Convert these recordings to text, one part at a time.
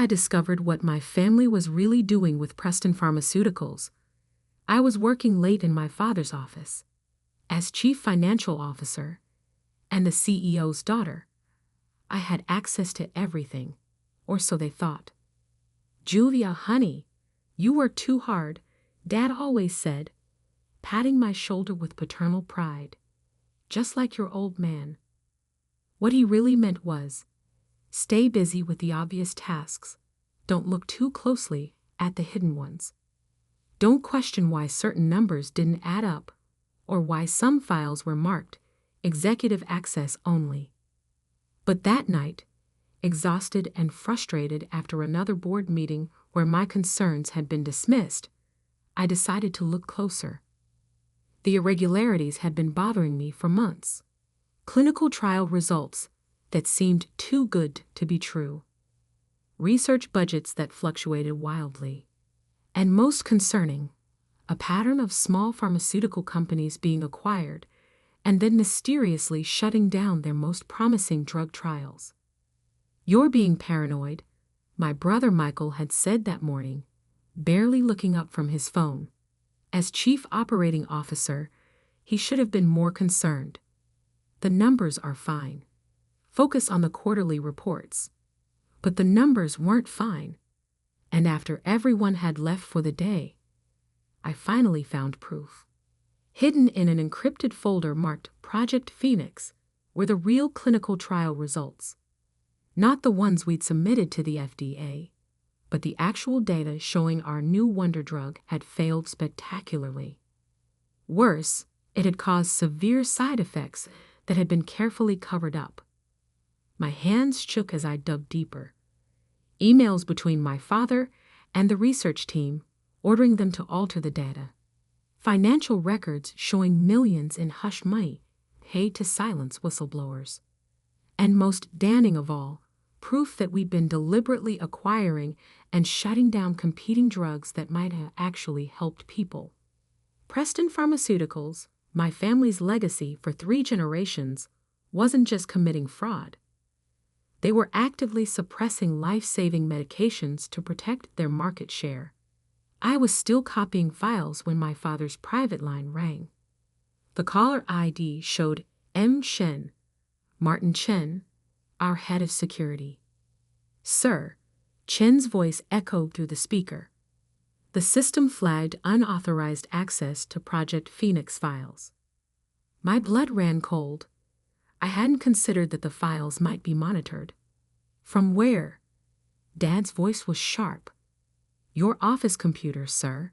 I discovered what my family was really doing with Preston Pharmaceuticals. I was working late in my father's office as chief financial officer and the CEO's daughter. I had access to everything, or so they thought. "Julia, honey, you work too hard," Dad always said, patting my shoulder with paternal pride. "Just like your old man." What he really meant was, stay busy with the obvious tasks. Don't look too closely at the hidden ones. Don't question why certain numbers didn't add up, or why some files were marked executive access only. But that night, exhausted and frustrated after another board meeting where my concerns had been dismissed, I decided to look closer. The irregularities had been bothering me for months. Clinical trial results that seemed too good to be true. Research budgets that fluctuated wildly. And most concerning, a pattern of small pharmaceutical companies being acquired and then mysteriously shutting down their most promising drug trials. "You're being paranoid," my brother Michael had said that morning, barely looking up from his phone. As chief operating officer, he should have been more concerned. "The numbers are fine. Focus on the quarterly reports." But the numbers weren't fine. And after everyone had left for the day, I finally found proof. Hidden in an encrypted folder marked Project Phoenix were the real clinical trial results. Not the ones we'd submitted to the FDA, but the actual data showing our new wonder drug had failed spectacularly. Worse, it had caused severe side effects that had been carefully covered up. My hands shook as I dug deeper. Emails between my father and the research team ordering them to alter the data. Financial records showing millions in hush money paid to silence whistleblowers. And most damning of all, proof that we'd been deliberately acquiring and shutting down competing drugs that might have actually helped people. Preston Pharmaceuticals, my family's legacy for 3 generations, wasn't just committing fraud. They were actively suppressing life-saving medications to protect their market share. I was still copying files when my father's private line rang. The caller ID showed M. Chen, Martin Chen, our head of security. "Sir," Chen's voice echoed through the speaker. The system flagged unauthorized access to Project Phoenix files. My blood ran cold. I hadn't considered that the files might be monitored. "From where?" Dad's voice was sharp. "Your office computer, sir.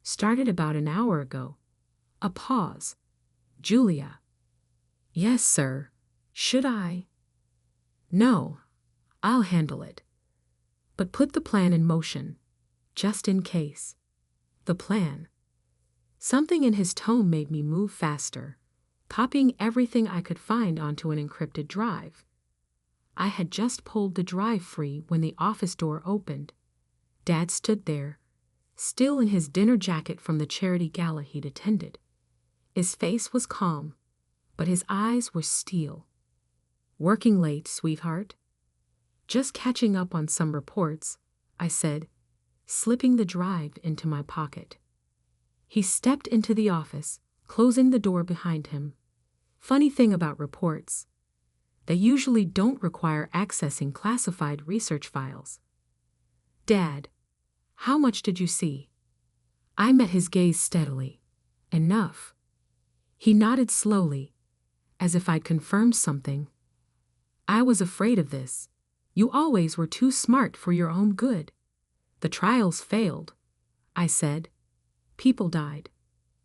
Started about an hour ago." A pause. "Julia." "Yes, sir. Should I?" "No. I'll handle it. But put the plan in motion, just in case." The plan. Something in his tone made me move faster, copying everything I could find onto an encrypted drive. I had just pulled the drive free when the office door opened. Dad stood there, still in his dinner jacket from the charity gala he'd attended. His face was calm, but his eyes were steel. "Working late, sweetheart?" "Just catching up on some reports," I said, slipping the drive into my pocket. He stepped into the office, closing the door behind him. Funny thing about reports, they usually don't require accessing classified research files. "Dad, how much did you see?" I met his gaze steadily. "Enough." He nodded slowly, as if I'd confirmed something. "I was afraid of this. You always were too smart for your own good." "The trials failed," I said. "People died,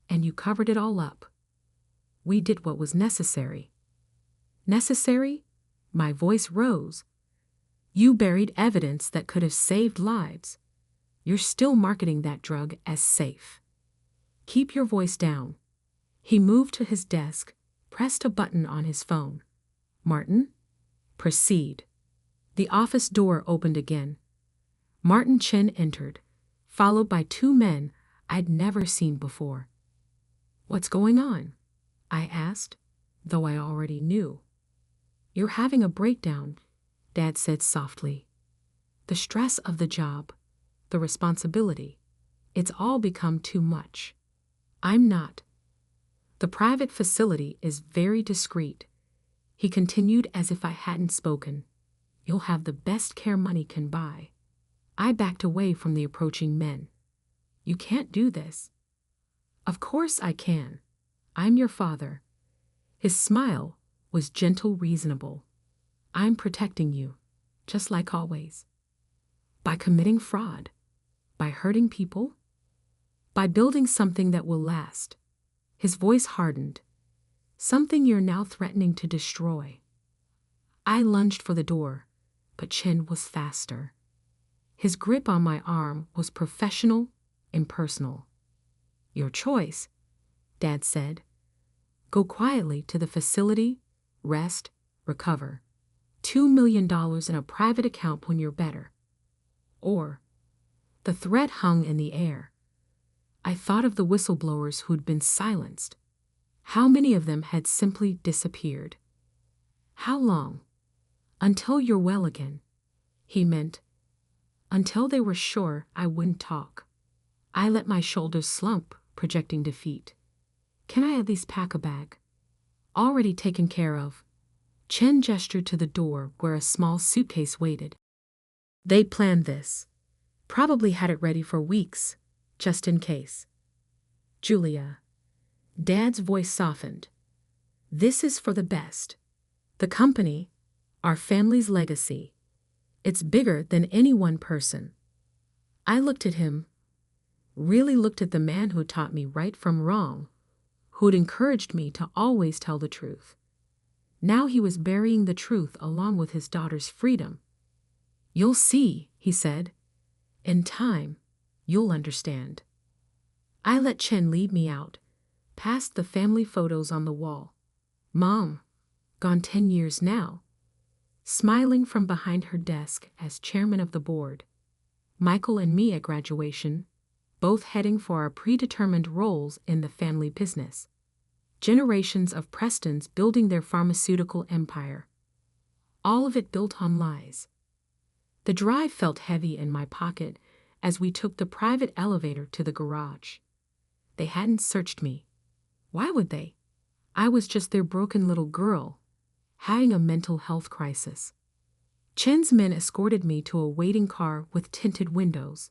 and you covered it all up. We did what was necessary." "Necessary?" My voice rose. "You buried evidence that could have saved lives. You're still marketing that drug as safe. Keep your voice down." He moved to his desk, pressed a button on his phone. "Martin, proceed." The office door opened again. Martin Chen entered, followed by 2 men I'd never seen before. "What's going on?" I asked, though I already knew. "You're having a breakdown," Dad said softly. The stress of the job, the responsibility, it's all become too much. I'm not. The private facility is very discreet. He continued as if I hadn't spoken. You'll have the best care money can buy. I backed away from the approaching men. You can't do this. Of course I can. I'm your father. His smile was gentle, reasonable. I'm protecting you, just like always. By committing fraud, by hurting people, by building something that will last. His voice hardened. Something you're now threatening to destroy. I lunged for the door, but Chen was faster. His grip on my arm was professional, impersonal. Your choice, Dad said. Go quietly to the facility, rest, recover. $2 million in a private account when you're better. Or, the threat hung in the air. I thought of the whistleblowers who'd been silenced. How many of them had simply disappeared? How long? Until you're well again. He meant, until they were sure I wouldn't talk. I let my shoulders slump, projecting defeat. Can I at least pack a bag? Already taken care of. Chen gestured to the door where a small suitcase waited. They planned this. Probably had it ready for weeks, just in case. Julia. Dad's voice softened. This is for the best. The company, our family's legacy. It's bigger than any one person. I looked at him, really looked at the man who taught me right from wrong, who'd encouraged me to always tell the truth. Now he was burying the truth along with his daughter's freedom. You'll see, he said. In time, you'll understand. I let Chen lead me out, past the family photos on the wall. Mom, gone 10 years now. Smiling from behind her desk as chairman of the board. Michael and me at graduation, both heading for our predetermined roles in the family business. Generations of Prestons building their pharmaceutical empire. All of it built on lies. The drive felt heavy in my pocket as we took the private elevator to the garage. They hadn't searched me. Why would they? I was just their broken little girl, having a mental health crisis. Chen's men escorted me to a waiting car with tinted windows.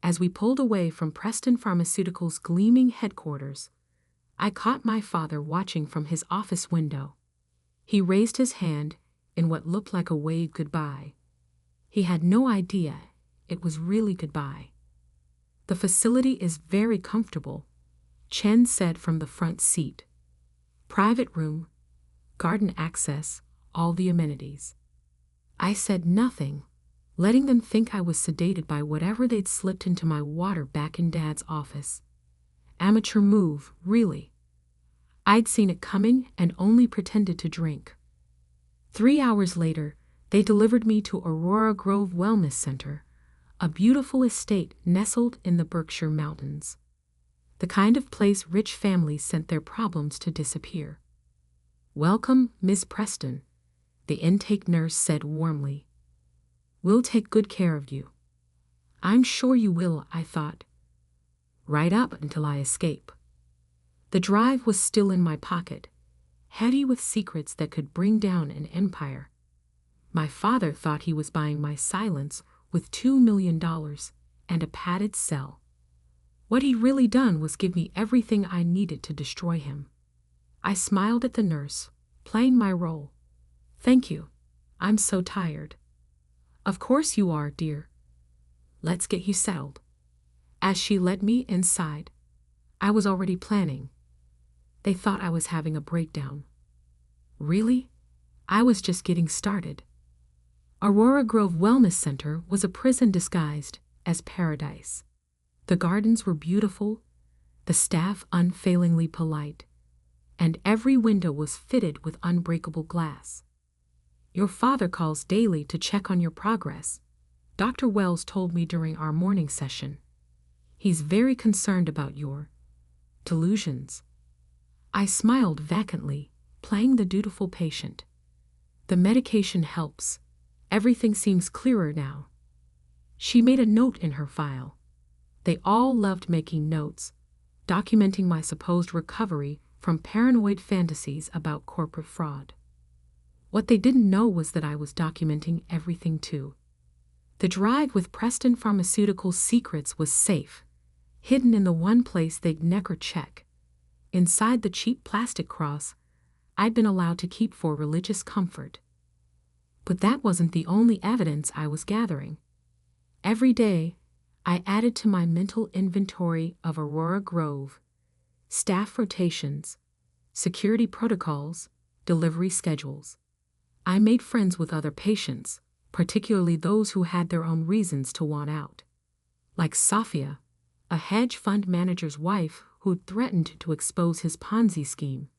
As we pulled away from Preston Pharmaceuticals' gleaming headquarters, I caught my father watching from his office window. He raised his hand in what looked like a wave goodbye. He had no idea it was really goodbye. The facility is very comfortable, Chen said from the front seat. Private room, garden access, all the amenities. I said nothing, letting them think I was sedated by whatever they'd slipped into my water back in Dad's office. Amateur move, really. I'd seen it coming and only pretended to drink. 3 hours later, they delivered me to Aurora Grove Wellness Center, a beautiful estate nestled in the Berkshire Mountains. The kind of place rich families sent their problems to disappear. Welcome, Miss Preston, the intake nurse said warmly. We'll take good care of you. I'm sure you will, I thought. Right up until I escape. The drive was still in my pocket, heavy with secrets that could bring down an empire. My father thought he was buying my silence with $2 million and a padded cell. What he'd really done was give me everything I needed to destroy him. I smiled at the nurse, playing my role. Thank you. I'm so tired. Of course you are, dear. Let's get you settled. As she led me inside, I was already planning. They thought I was having a breakdown. Really? I was just getting started. Aurora Grove Wellness Center was a prison disguised as paradise. The gardens were beautiful, the staff unfailingly polite, and every window was fitted with unbreakable glass. Your father calls daily to check on your progress, Dr. Wells told me during our morning session. He's very concerned about your delusions. I smiled vacantly, playing the dutiful patient. The medication helps. Everything seems clearer now. She made a note in her file. They all loved making notes, documenting my supposed recovery from paranoid fantasies about corporate fraud. What they didn't know was that I was documenting everything too. The drive with Preston Pharmaceuticals' secrets was safe, hidden in the one place they'd never check. Inside the cheap plastic cross I'd been allowed to keep for religious comfort. But that wasn't the only evidence I was gathering. Every day, I added to my mental inventory of Aurora Grove, staff rotations, security protocols, delivery schedules. I made friends with other patients, particularly those who had their own reasons to want out. Like Sophia, a hedge fund manager's wife who'd threatened to expose his Ponzi scheme.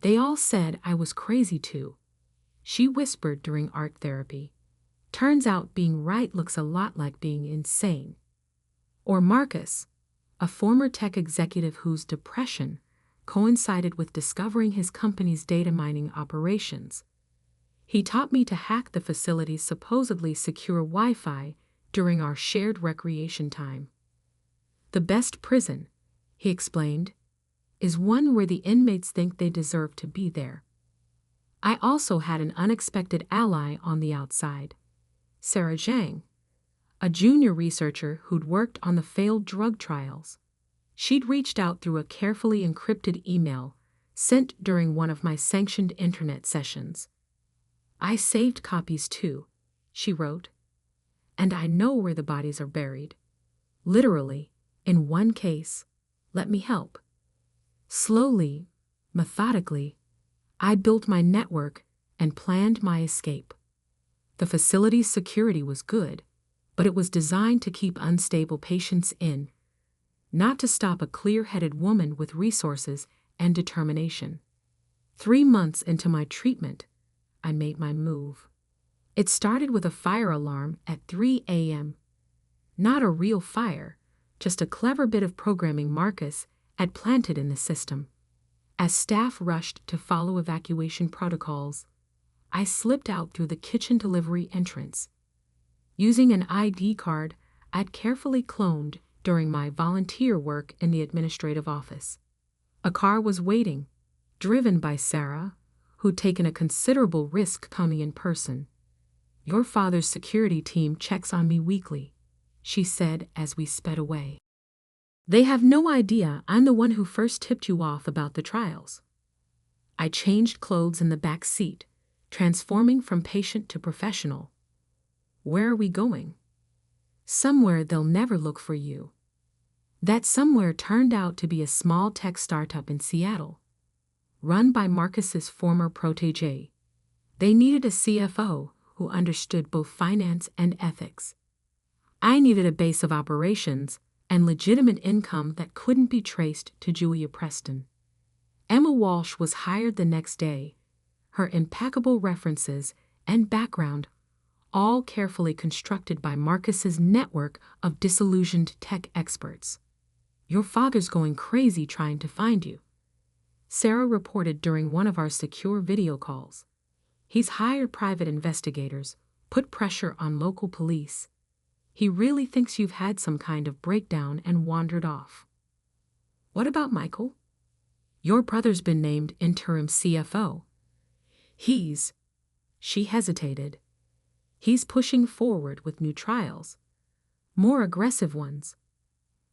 They all said I was crazy too, she whispered during art therapy. Turns out being right looks a lot like being insane. Or Marcus, a former tech executive whose depression coincided with discovering his company's data mining operations. He taught me to hack the facility's supposedly secure Wi-Fi during our shared recreation time. The best prison, he explained, is one where the inmates think they deserve to be there. I also had an unexpected ally on the outside. Sarah Zhang, a junior researcher who'd worked on the failed drug trials. She'd reached out through a carefully encrypted email sent during one of my sanctioned internet sessions. I saved copies too, she wrote. And I know where the bodies are buried. Literally, in one case. Let me help. Slowly, methodically, I built my network and planned my escape. The facility's security was good, but it was designed to keep unstable patients in, not to stop a clear-headed woman with resources and determination. 3 months into my treatment, I made my move. It started with a fire alarm at 3 a.m. Not a real fire, just a clever bit of programming Marcus had planted in the system. As staff rushed to follow evacuation protocols, I slipped out through the kitchen delivery entrance. Using an ID card I'd carefully cloned during my volunteer work in the administrative office. A car was waiting, driven by Sarah, who'd taken a considerable risk coming in person. Your father's security team checks on me weekly, she said as we sped away. They have no idea I'm the one who first tipped you off about the trials. I changed clothes in the back seat, transforming from patient to professional. Where are we going? Somewhere they'll never look for you. That somewhere turned out to be a small tech startup in Seattle, run by Marcus's former protégé. They needed a CFO who understood both finance and ethics. I needed a base of operations and legitimate income that couldn't be traced to Julia Preston. Emma Walsh was hired the next day, her impeccable references and background all carefully constructed by Marcus's network of disillusioned tech experts. Your father's going crazy trying to find you, Sarah reported during one of our secure video calls. He's hired private investigators, put pressure on local police. He really thinks you've had some kind of breakdown and wandered off. What about Michael? Your brother's been named interim CFO. She hesitated. He's pushing forward with new trials. More aggressive ones.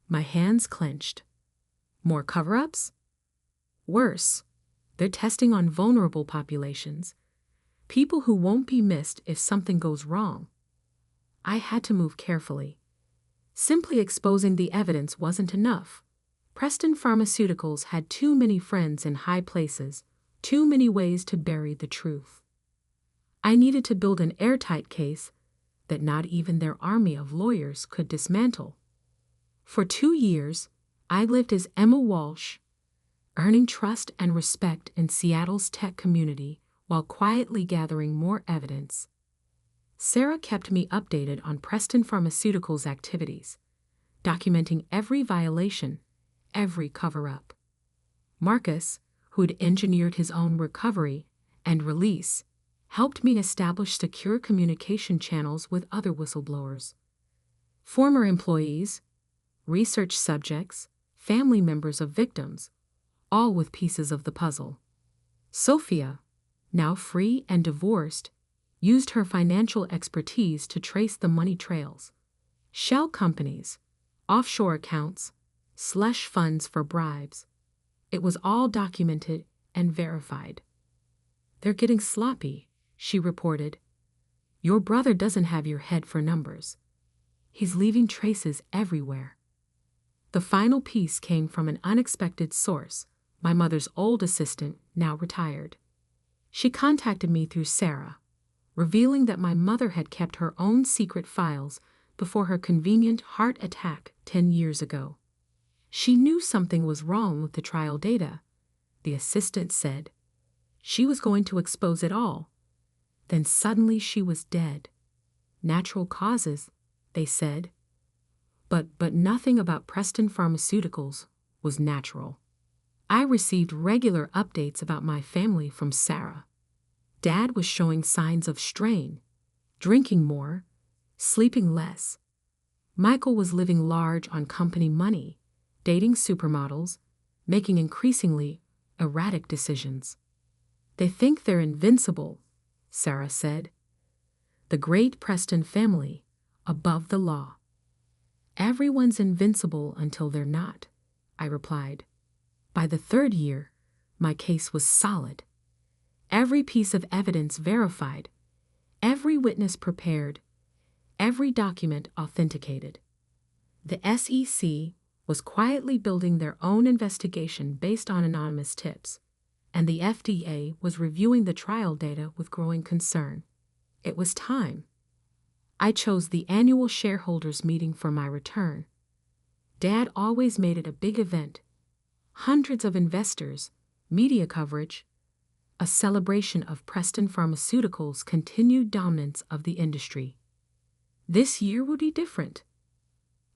My hands clenched. More cover-ups? Worse, they're testing on vulnerable populations. People who won't be missed if something goes wrong. I had to move carefully. Simply exposing the evidence wasn't enough. Preston Pharmaceuticals had too many friends in high places, too many ways to bury the truth. I needed to build an airtight case that not even their army of lawyers could dismantle. For 2 years, I lived as Emma Walsh, earning trust and respect in Seattle's tech community while quietly gathering more evidence. Sarah kept me updated on Preston Pharmaceuticals' activities, documenting every violation, every cover-up. Marcus, who'd engineered his own recovery and release, helped me establish secure communication channels with other whistleblowers. Former employees, research subjects, family members of victims, all with pieces of the puzzle. Sophia, now free and divorced, used her financial expertise to trace the money trails. Shell companies, offshore accounts, slush funds for bribes. It was all documented and verified. "They're getting sloppy," she reported. "Your brother doesn't have your head for numbers. He's leaving traces everywhere." The final piece came from an unexpected source, my mother's old assistant, now retired. She contacted me through Sarah, revealing that my mother had kept her own secret files before her convenient heart attack 10 years ago. She knew something was wrong with the trial data, the assistant said. She was going to expose it all. Then suddenly she was dead. Natural causes, they said. But nothing about Preston Pharmaceuticals was natural. I received regular updates about my family from Sarah. Dad was showing signs of strain, drinking more, sleeping less. Michael was living large on company money, dating supermodels, making increasingly erratic decisions. "They think they're invincible," Sarah said. "The great Preston family, above the law." "Everyone's invincible until they're not," I replied. By the 3rd year, my case was solid. Every piece of evidence verified, every witness prepared, every document authenticated. The SEC was quietly building their own investigation based on anonymous tips, and the FDA was reviewing the trial data with growing concern. It was time. I chose the annual shareholders meeting for my return. Dad always made it a big event. Hundreds of investors, media coverage, a celebration of Preston Pharmaceuticals' continued dominance of the industry. This year would be different.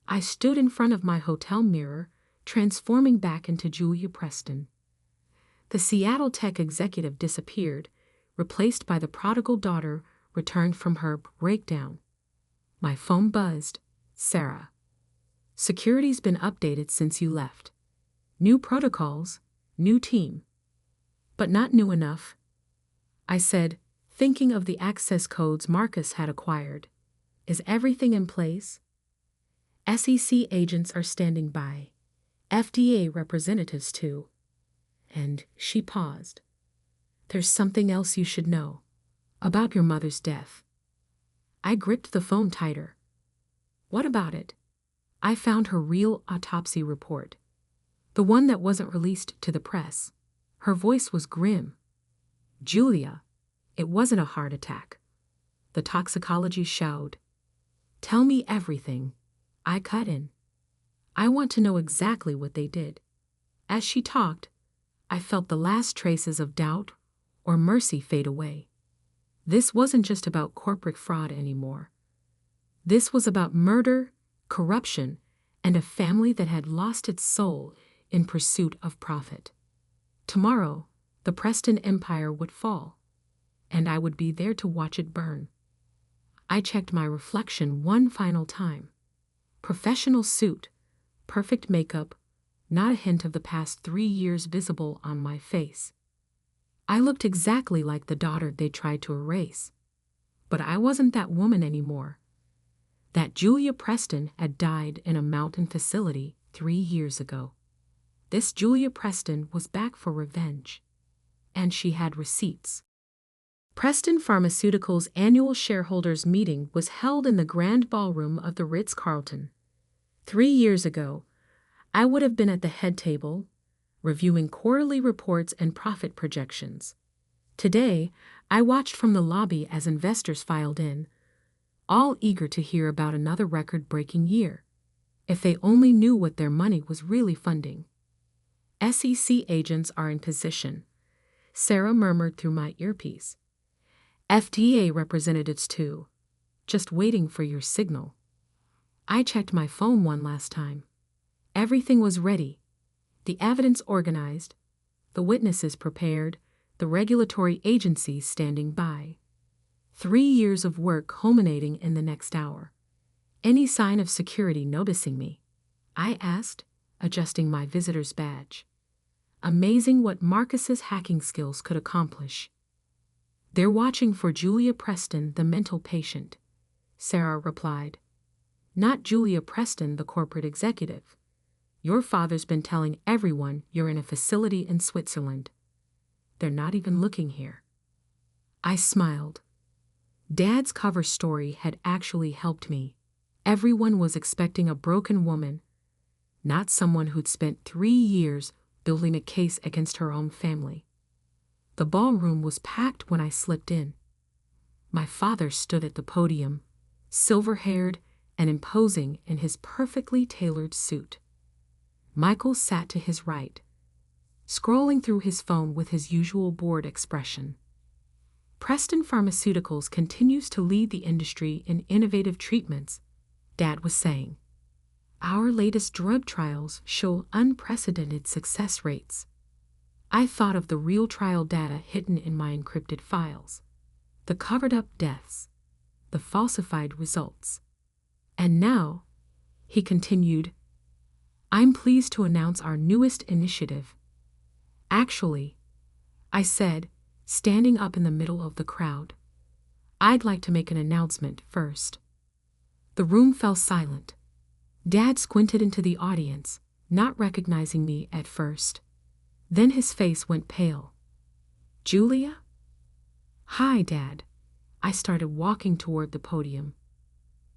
I stood in front of my hotel mirror, transforming back into Julia Preston. The Seattle tech executive disappeared, replaced by the prodigal daughter returned from her breakdown. My phone buzzed. "Sarah, security's been updated since you left. New protocols, new team." "But not new enough," I said, thinking of the access codes Marcus had acquired. "Is everything in place?" "SEC agents are standing by. FDA representatives too." And she paused. "There's something else you should know. About your mother's death." I gripped the phone tighter. "What about it?" "I found her real autopsy report. The one that wasn't released to the press." Her voice was grim. "Julia, it wasn't a heart attack." The toxicology showed. "Tell me everything." I cut in. "I want to know exactly what they did." As she talked, I felt the last traces of doubt or mercy fade away. This wasn't just about corporate fraud anymore. This was about murder, corruption, and a family that had lost its soul in pursuit of profit. Tomorrow, the Preston empire would fall, and I would be there to watch it burn. I checked my reflection one final time. Professional suit, perfect makeup, not a hint of the past 3 years visible on my face. I looked exactly like the daughter they tried to erase. But I wasn't that woman anymore. That Julia Preston had died in a mountain facility 3 years ago. This Julia Preston was back for revenge. And she had receipts. Preston Pharmaceuticals' annual shareholders meeting was held in the grand ballroom of the Ritz-Carlton. 3 years ago, I would have been at the head table, reviewing quarterly reports and profit projections. Today, I watched from the lobby as investors filed in, all eager to hear about another record-breaking year. If they only knew what their money was really funding. "SEC agents are in position," Sarah murmured through my earpiece. "FDA representatives too. Just waiting for your signal." I checked my phone one last time. Everything was ready. The evidence organized, the witnesses prepared, the regulatory agencies standing by. 3 years of work culminating in the next hour. Any sign of security noticing me? I asked, adjusting my visitor's badge. Amazing what Marcus's hacking skills could accomplish. They're watching for Julia Preston, the mental patient, Sarah replied. Not Julia Preston, the corporate executive. Your father's been telling everyone you're in a facility in Switzerland. They're not even looking here. I smiled. Dad's cover story had actually helped me. Everyone was expecting a broken woman, not someone who'd spent 3 years building a case against her own family. The ballroom was packed when I slipped in. My father stood at the podium, silver-haired and imposing in his perfectly tailored suit. Michael sat to his right, scrolling through his phone with his usual bored expression. Preston Pharmaceuticals continues to lead the industry in innovative treatments, Dad was saying. Our latest drug trials show unprecedented success rates. I thought of the real trial data hidden in my encrypted files, the covered-up deaths, the falsified results. And now, he continued, I'm pleased to announce our newest initiative. Actually, I said, standing up in the middle of the crowd, I'd like to make an announcement first. The room fell silent. Dad squinted into the audience, not recognizing me at first. Then his face went pale. Julia? Hi, Dad. I started walking toward the podium.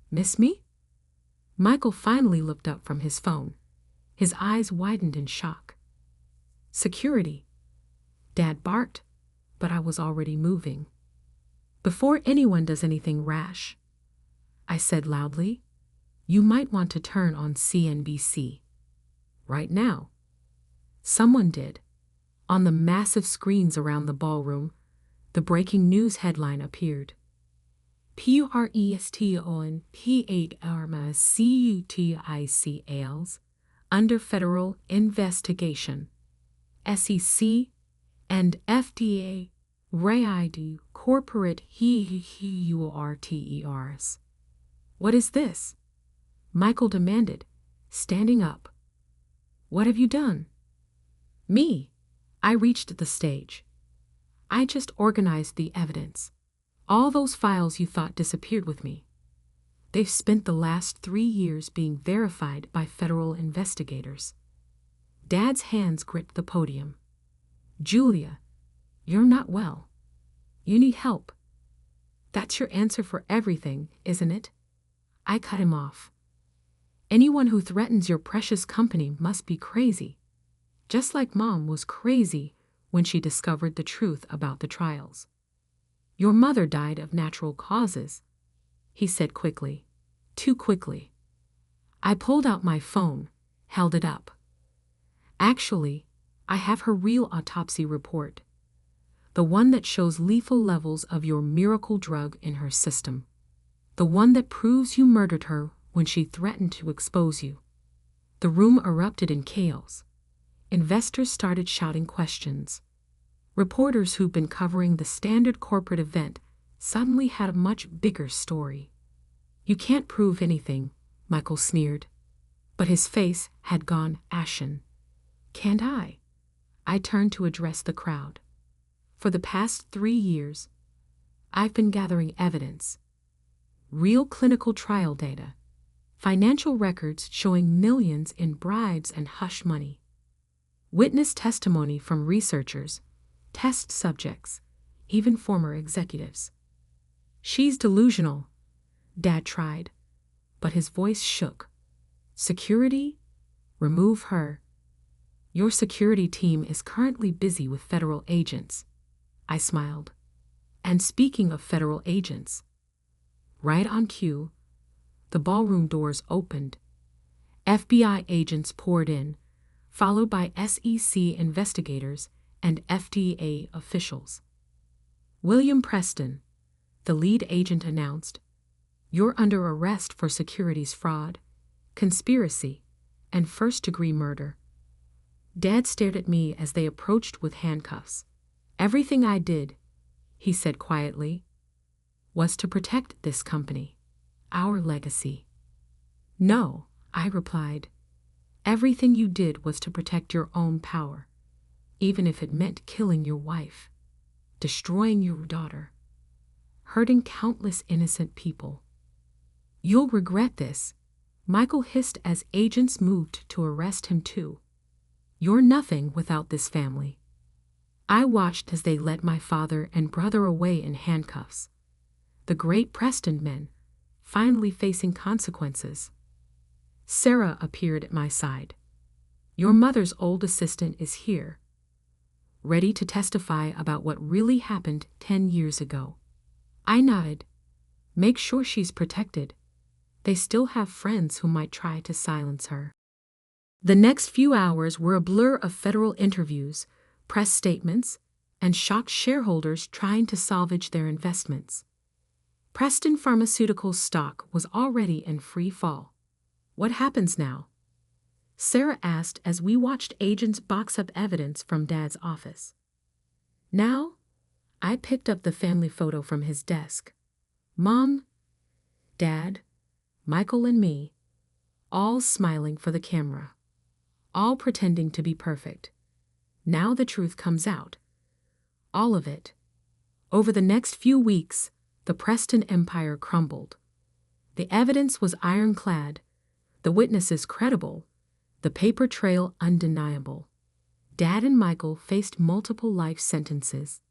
Miss me? Michael finally looked up from his phone. His eyes widened in shock. Security, Dad barked, but I was already moving. Before anyone does anything rash, I said loudly, you might want to turn on CNBC. Right now. Someone did. On the massive screens around the ballroom, the breaking news headline appeared. Preston Pharmaceuticals under federal investigation. SEC and FDA raid corporate HURTERs. What is this? Michael demanded, standing up. What have you done? Me. I reached the stage. I just organized the evidence. All those files you thought disappeared with me. They've spent the last 3 years being verified by federal investigators. Dad's hands gripped the podium. Julia, you're not well. You need help. That's your answer for everything, isn't it? I cut him off. Anyone who threatens your precious company must be crazy. Just like Mom was crazy when she discovered the truth about the trials. Your mother died of natural causes, he said quickly. Too quickly. I pulled out my phone, held it up. Actually, I have her real autopsy report. The one that shows lethal levels of your miracle drug in her system. The one that proves you murdered her when she threatened to expose you. The room erupted in chaos. Investors started shouting questions. Reporters who'd been covering the standard corporate event suddenly had a much bigger story. You can't prove anything, Michael sneered. But his face had gone ashen. Can't I? I turned to address the crowd. For the past 3 years, I've been gathering evidence. Real clinical trial data. Financial records showing millions in bribes and hush money. Witness testimony from researchers, test subjects, even former executives. She's delusional, Dad tried, but his voice shook. Security? Remove her. Your security team is currently busy with federal agents. I smiled. And speaking of federal agents, right on cue, the ballroom doors opened. FBI agents poured in, followed by SEC investigators and FDA officials. William Preston, the lead agent announced, you're under arrest for securities fraud, conspiracy, and first-degree murder. Dad stared at me as they approached with handcuffs. Everything I did, he said quietly, was to protect this company, our legacy. No, I replied. Everything you did was to protect your own power, even if it meant killing your wife, destroying your daughter, hurting countless innocent people. You'll regret this, Michael hissed as agents moved to arrest him too. You're nothing without this family. I watched as they led my father and brother away in handcuffs. The great Preston men, finally facing consequences. Sarah appeared at my side. Your mother's old assistant is here, ready to testify about what really happened 10 years ago. I nodded. Make sure she's protected. They still have friends who might try to silence her. The next few hours were a blur of federal interviews, press statements, and shocked shareholders trying to salvage their investments. Preston Pharmaceuticals stock was already in free fall. What happens now? Sarah asked as we watched agents box up evidence from Dad's office. Now, I picked up the family photo from his desk. Mom, Dad, Michael and me, all smiling for the camera, all pretending to be perfect. Now the truth comes out. All of it. Over the next few weeks, the Preston empire crumbled. The evidence was ironclad, the witnesses credible, the paper trail undeniable. Dad and Michael faced multiple life sentences.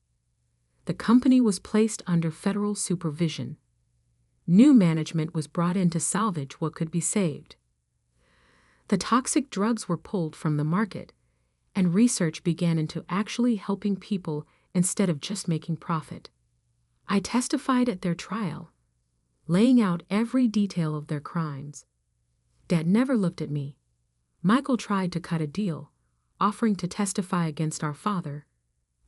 The company was placed under federal supervision. New management was brought in to salvage what could be saved. The toxic drugs were pulled from the market, and research began into actually helping people instead of just making profit. I testified at their trial, laying out every detail of their crimes. Dad never looked at me. Michael tried to cut a deal, offering to testify against our father,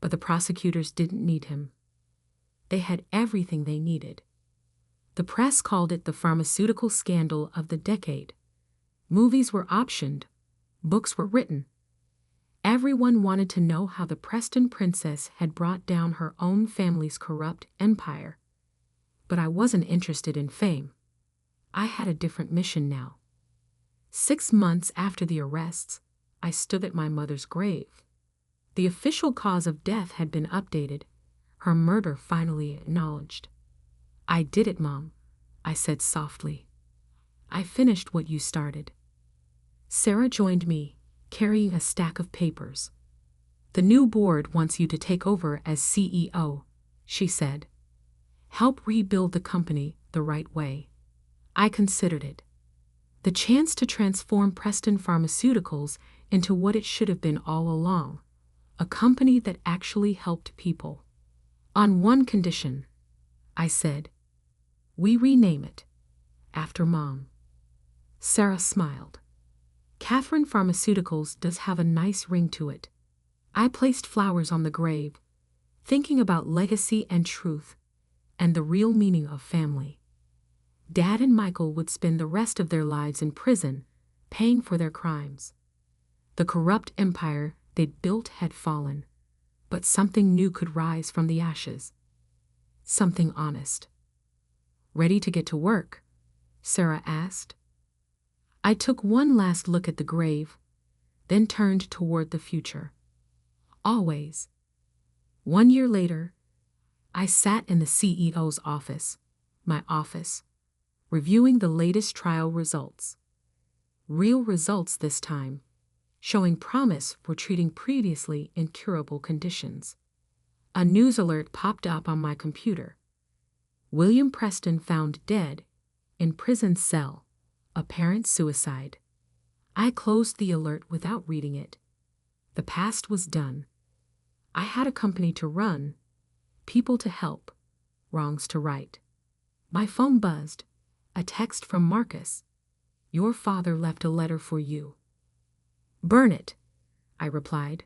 but the prosecutors didn't need him. They had everything they needed. The press called it the pharmaceutical scandal of the decade. Movies were optioned, books were written. Everyone wanted to know how the Preston princess had brought down her own family's corrupt empire. But I wasn't interested in fame. I had a different mission now. 6 months after the arrests, I stood at my mother's grave. The official cause of death had been updated, her murder finally acknowledged. I did it, Mom, I said softly. I finished what you started. Sarah joined me, carrying a stack of papers. The new board wants you to take over as CEO, she said. Help rebuild the company the right way. I considered it. The chance to transform Preston Pharmaceuticals into what it should have been all along, a company that actually helped people. On one condition, I said. We rename it after Mom. Sarah smiled. Catherine Pharmaceuticals does have a nice ring to it. I placed flowers on the grave, thinking about legacy and truth, and the real meaning of family. Dad and Michael would spend the rest of their lives in prison, paying for their crimes. The corrupt empire they'd built had fallen, but something new could rise from the ashes. Something honest. Ready to get to work? Sarah asked. I took one last look at the grave, then turned toward the future. Always. 1 year later, I sat in the CEO's office, my office, reviewing the latest trial results. Real results this time, showing promise for treating previously incurable conditions. A news alert popped up on my computer. William Preston found dead in prison cell, apparent suicide. I closed the alert without reading it. The past was done. I had a company to run, people to help, wrongs to right. My phone buzzed. A text from Marcus. Your father left a letter for you. Burn it, I replied.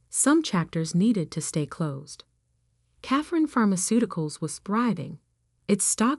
Some chapters needed to stay closed. Catherine Pharmaceuticals was thriving. Its stock